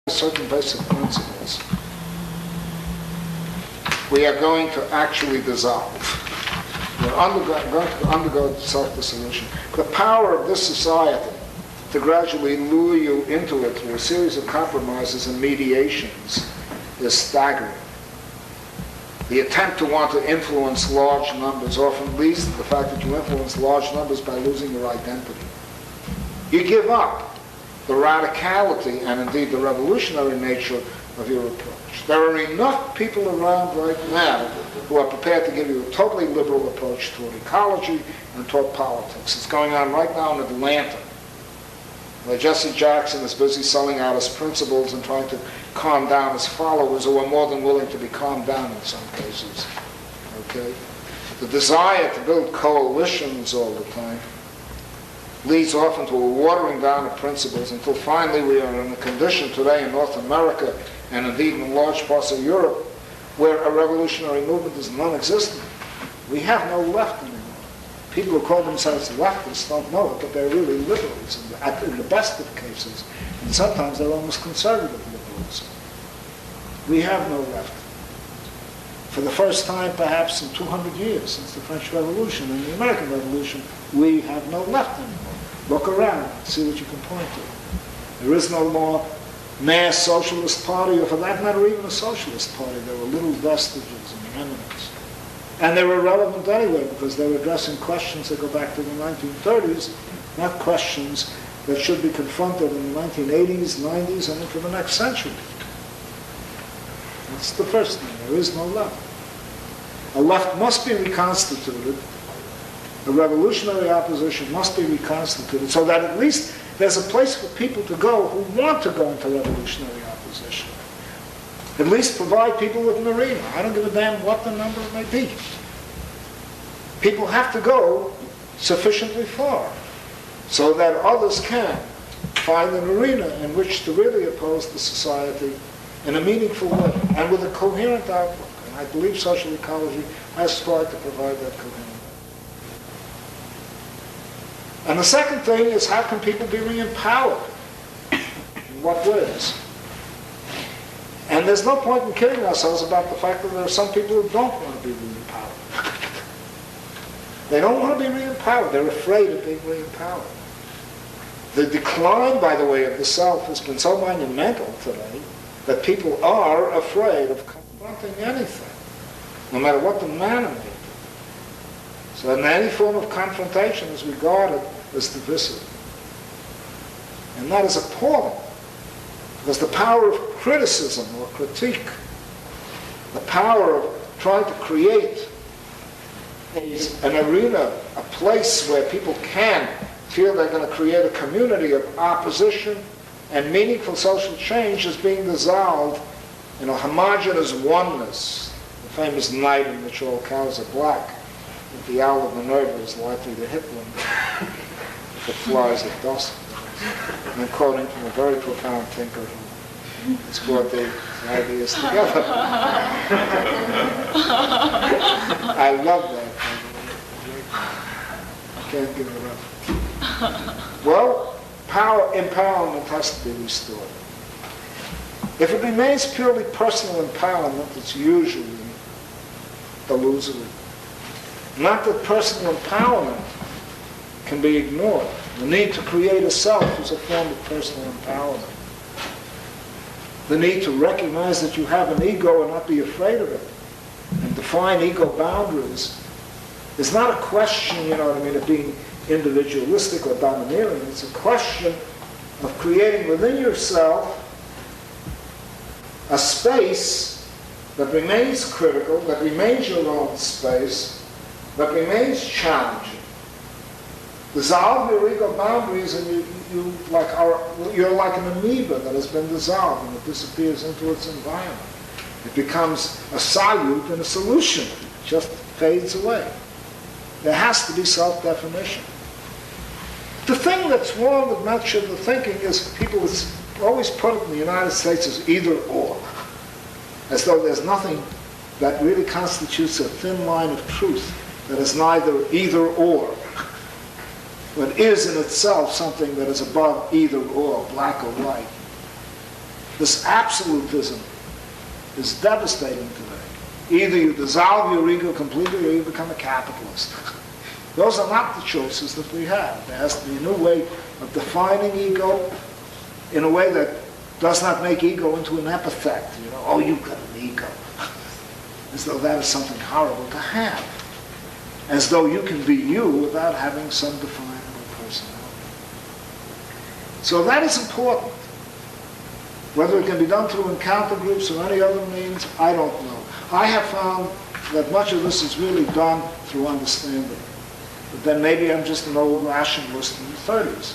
certain basic principles, we are going to actually dissolve. We're going to undergo self-dissolution. The power of this society to gradually lure you into it through a series of compromises and mediations is staggering. The attempt to want to influence large numbers often leads to the fact that you influence large numbers by losing your identity. You give up the radicality and indeed the revolutionary nature of your approach. There are enough people around right now who are prepared to give you a totally liberal approach toward ecology and toward politics. It's going on right now in Atlanta, where Jesse Jackson is busy selling out his principles and trying to calm down his followers, who are more than willing to be calmed down in some cases. Okay? The desire to build coalitions all the time leads often to a watering down of principles until finally we are in a condition today in North America and indeed in large parts of Europe where a revolutionary movement is non-existent. We have no left anymore. People who call themselves leftists don't know it, but they're really liberals in the best of cases. And sometimes they're almost conservative liberals. We have no left. For the first time perhaps in 200 years since the French Revolution and the American Revolution, we have no left anymore. Look around, see what you can point to. There is no more mass socialist party, or for that matter, even a socialist party. There were little vestiges and remnants. And they were relevant anyway because they were addressing questions that go back to the 1930s, not questions that should be confronted in the 1980s, 90s, and into the next century. That's the first thing. There is no left. A left must be reconstituted. A revolutionary opposition must be reconstituted so that at least there's a place for people to go who want to go into revolutionary opposition. At least provide people with an arena. I don't give a damn what the number may be. People have to go sufficiently far so that others can find an arena in which to really oppose the society in a meaningful way and with a coherent outlook. And I believe social ecology has tried to provide that coherent. And the second thing is, how can people be re-empowered? In what ways? And there's no point in kidding ourselves about the fact that there are some people who don't want to be re-empowered. They don't want to be re-empowered. They're afraid of being re-empowered. The decline, by the way, of the self has been so monumental today that people are afraid of confronting anything, no matter what the manner may be. So any form of confrontation is regarded as divisive. And that is appalling, because the power of criticism or critique, the power of trying to create an arena, a place where people can feel they're going to create a community of opposition and meaningful social change, is being dissolved in a homogeneous oneness, the famous night in which all cows are black. The owl of Minerva is likely to hit one if it flies at dusk. And I'm quoting from a very profound thinker who has brought the ideas together. I love that. I can't give it up. Well, empowerment has to be restored. If it remains purely personal empowerment, it's usually illusory. Not that personal empowerment can be ignored. The need to create a self is a form of personal empowerment. The need to recognize that you have an ego and not be afraid of it, and define ego boundaries, is not a question, of being individualistic or domineering. It's a question of creating within yourself a space that remains critical, that remains your own space, that remains challenging. Dissolve your ego boundaries and you're like an amoeba that has been dissolved and it disappears into its environment. It becomes a solute and a solution. It just fades away. There has to be self-definition. The thing that's wrong with much of the thinking is people always put it in the United States as either or, as though there's nothing that really constitutes a thin line of truth that is neither either or, but is in itself something that is above either or, black or white. This absolutism is devastating today. Either you dissolve your ego completely or you become a capitalist. Those are not the choices that we have. There has to be a new way of defining ego in a way that does not make ego into an epithet. You know, oh, you've got an ego. As though that is something horrible to have. As though you can be you without having some definable personality. So that is important. Whether it can be done through encounter groups or any other means, I don't know. I have found that much of this is really done through understanding. But then maybe I'm just an old rationalist in the 30s.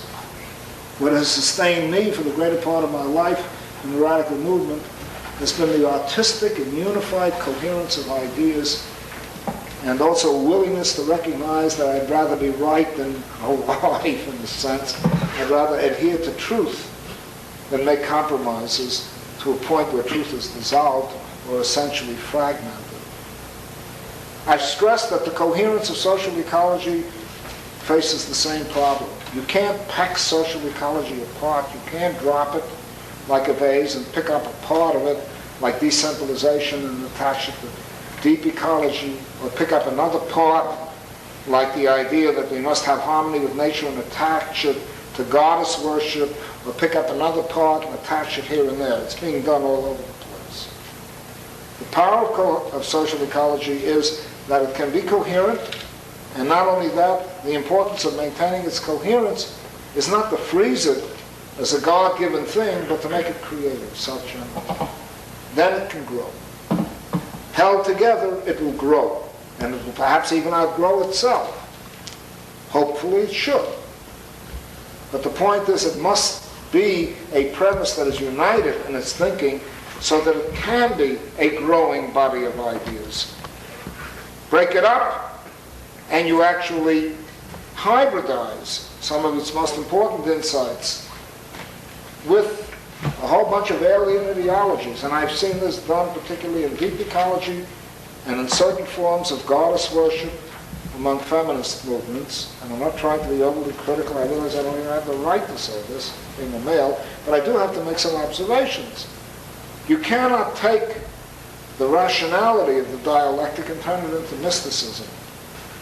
What has sustained me for the greater part of my life in the radical movement has been the artistic and unified coherence of ideas, and also a willingness to recognize that I'd rather be right than alive, in a sense. I'd rather adhere to truth than make compromises to a point where truth is dissolved or essentially fragmented. I've stressed that the coherence of social ecology faces the same problem. You can't peck social ecology apart. You can't drop it like a vase and pick up a part of it like decentralization and attach it to deep ecology, or pick up another part like the idea that we must have harmony with nature and attach it to goddess worship, or pick up another part and attach it here and there. It's being done all over the place. The power of social ecology is that it can be coherent, and not only that, the importance of maintaining its coherence is not to freeze it as a God-given thing, but to make it creative, self-generative. Then it can grow. Held together, it will grow, and it will perhaps even outgrow itself. Hopefully it should. But the point is, it must be a premise that is united in its thinking so that it can be a growing body of ideas. Break it up, and you actually hybridize some of its most important insights with a whole bunch of alien ideologies. And I've seen this done particularly in deep ecology and in certain forms of goddess worship among feminist movements. And I'm not trying to be overly critical. I realize I don't even have the right to say this, being a male, but I do have to make some observations. You cannot take the rationality of the dialectic and turn it into mysticism.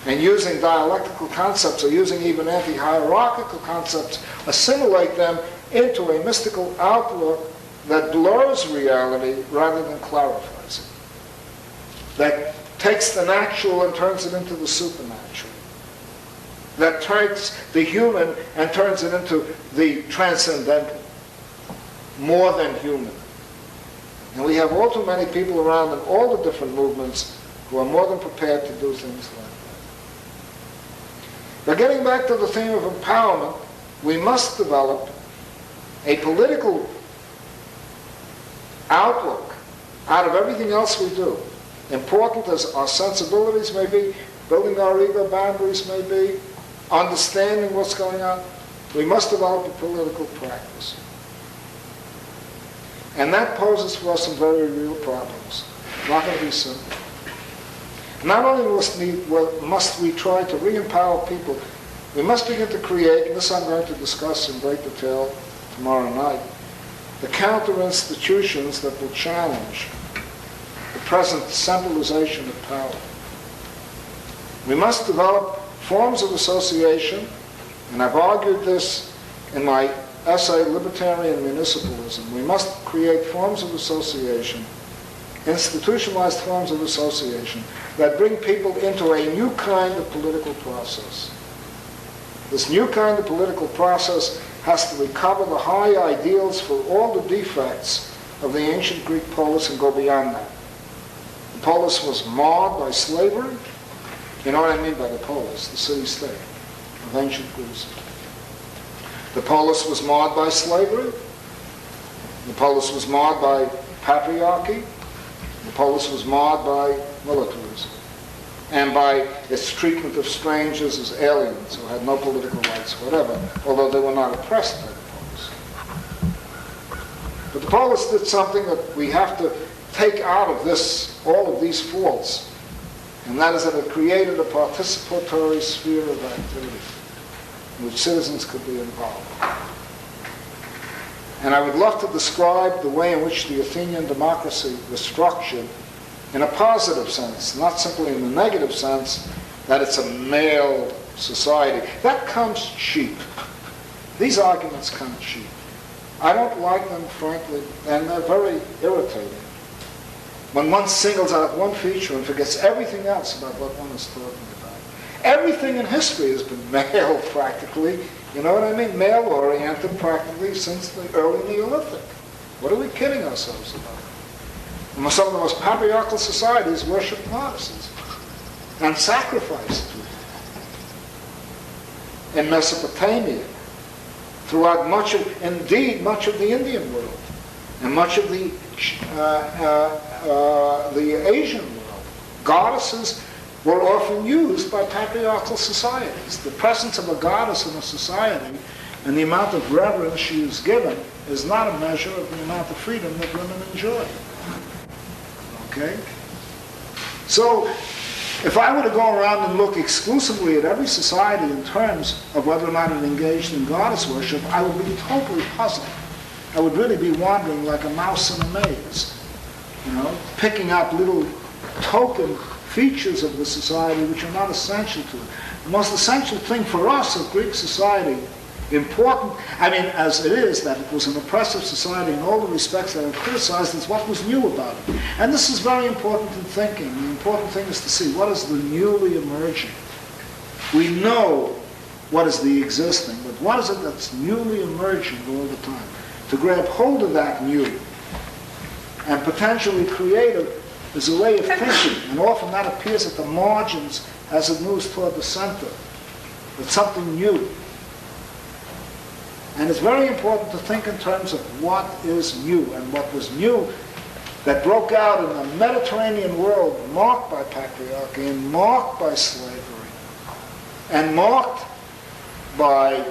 And using dialectical concepts, or using even anti-hierarchical concepts, assimilate them into a mystical outlook that blurs reality rather than clarifies it. That takes the natural and turns it into the supernatural. That takes the human and turns it into the transcendental, more than human. And we have all too many people around in all the different movements who are more than prepared to do things like that. But getting back to the theme of empowerment, we must develop a political outlook out of everything else we do. Important as our sensibilities may be, building our ego boundaries may be, understanding what's going on, we must develop a political practice. And that poses for us some very real problems. Not going to be simple. Not only must we try to re-empower people, we must begin to create, and this I'm going to discuss in great detail tomorrow night, the counter-institutions that will challenge the present centralization of power. We must develop forms of association, and I've argued this in my essay, Libertarian Municipalism. We must create forms of association, institutionalized forms of association, that bring people into a new kind of political process. This new kind of political process has to recover the high ideals for all the defects of the ancient Greek polis and go beyond that. The polis was marred by slavery. You know what I mean by the polis, the city-state of ancient Greece. The polis was marred by slavery. The polis was marred by patriarchy. The polis was marred by militarism and by its treatment of strangers as aliens who had no political rights whatever, although they were not oppressed by the polis. But the polis did something that we have to take out of this, all of these faults, and that is that it created a participatory sphere of activity in which citizens could be involved. And I would love to describe the way in which the Athenian democracy was structured in a positive sense, not simply in the negative sense that it's a male society. That comes cheap. These arguments come cheap. I don't like them, frankly, and they're very irritating. When one singles out one feature and forgets everything else about what one is talking about. Everything in history has been male, practically. You know what I mean? Male-oriented, practically, since the early Neolithic. What are we kidding ourselves about? And some of the most patriarchal societies worship goddesses and sacrifice to them. In Mesopotamia, throughout much of the Indian world, and much of the Asian world, goddesses were often used by patriarchal societies. The presence of a goddess in a society and the amount of reverence she is given is not a measure of the amount of freedom that women enjoy. Okay? So, if I were to go around and look exclusively at every society in terms of whether or not it engaged in goddess worship, I would be totally puzzled. I would really be wandering like a mouse in a maze, picking up little token features of the society which are not essential to it. The most essential thing for us of Greek society, important, as it is, that it was an oppressive society in all the respects that I've criticized, is what was new about it. And this is very important in thinking. The important thing is to see what is the newly emerging. We know what is the existing, but what is it that's newly emerging all the time? To grab hold of that new and potentially create it is a way of thinking, and often that appears at the margins as it moves toward the center. It's something new. And it's very important to think in terms of what is new, and what was new that broke out in the Mediterranean world marked by patriarchy and marked by slavery and marked by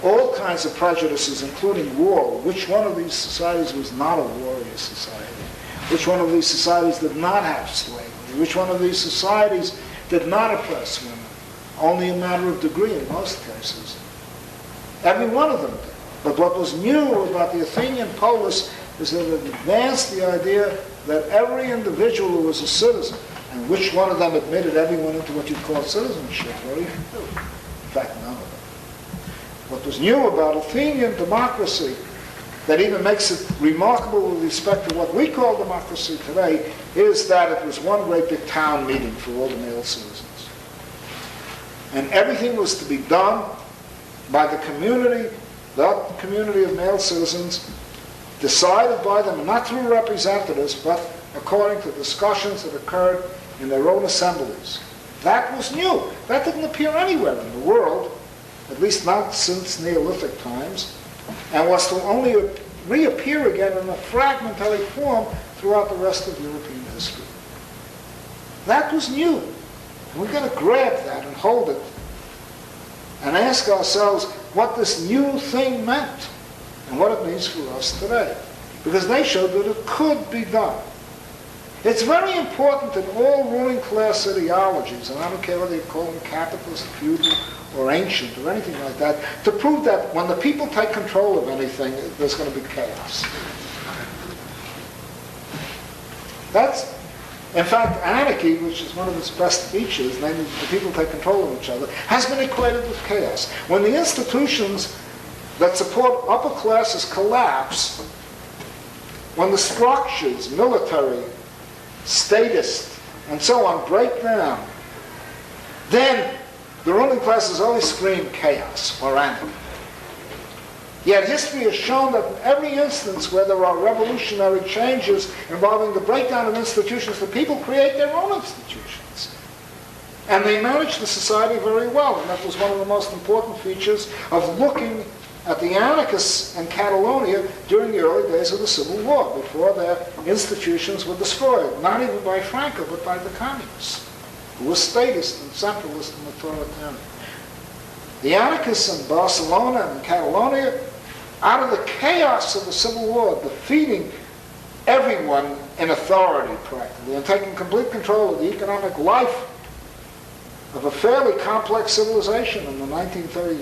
all kinds of prejudices, including war. Which one of these societies was not a warrior society? Which one of these societies did not have slavery? Which one of these societies did not oppress women? Only a matter of degree in most cases. Every one of them did. But what was new about the Athenian polis is that it advanced the idea that every individual who was a citizen, and which one of them admitted everyone into what you'd call citizenship? Very few. In fact, none of them. What was new about Athenian democracy that even makes it remarkable with respect to what we call democracy today is that it was one great big town meeting for all the male citizens. And everything was to be done by the community of male citizens, decided by them, not through representatives, but according to discussions that occurred in their own assemblies. That was new. That didn't appear anywhere in the world, at least not since Neolithic times, and was to only reappear again in a fragmentary form throughout the rest of European history. That was new. And we've got to grab that and hold it and ask ourselves what this new thing meant and what it means for us today. Because they showed that it could be done. It's very important in all ruling class ideologies, and I don't care whether you call them capitalist, feudal, or ancient, or anything like that, to prove that when the people take control of anything, there's going to be chaos. That's, in fact, anarchy, which is one of its best features, namely the people take control of each other, has been equated with chaos. When the institutions that support upper classes collapse, when the structures, military, statist, and so on, break down, then the ruling classes always scream chaos or anarchy. Yet history has shown that in every instance where there are revolutionary changes involving the breakdown of institutions, the people create their own institutions. And they manage the society very well. And that was one of the most important features of looking at the anarchists in Catalonia during the early days of the Civil War, before their institutions were destroyed, not even by Franco, but by the communists, who were statist and centralist and authoritarian. The anarchists in Barcelona and Catalonia, out of the chaos of the Civil War, defeating everyone in authority practically, and taking complete control of the economic life of a fairly complex civilization in the 1930s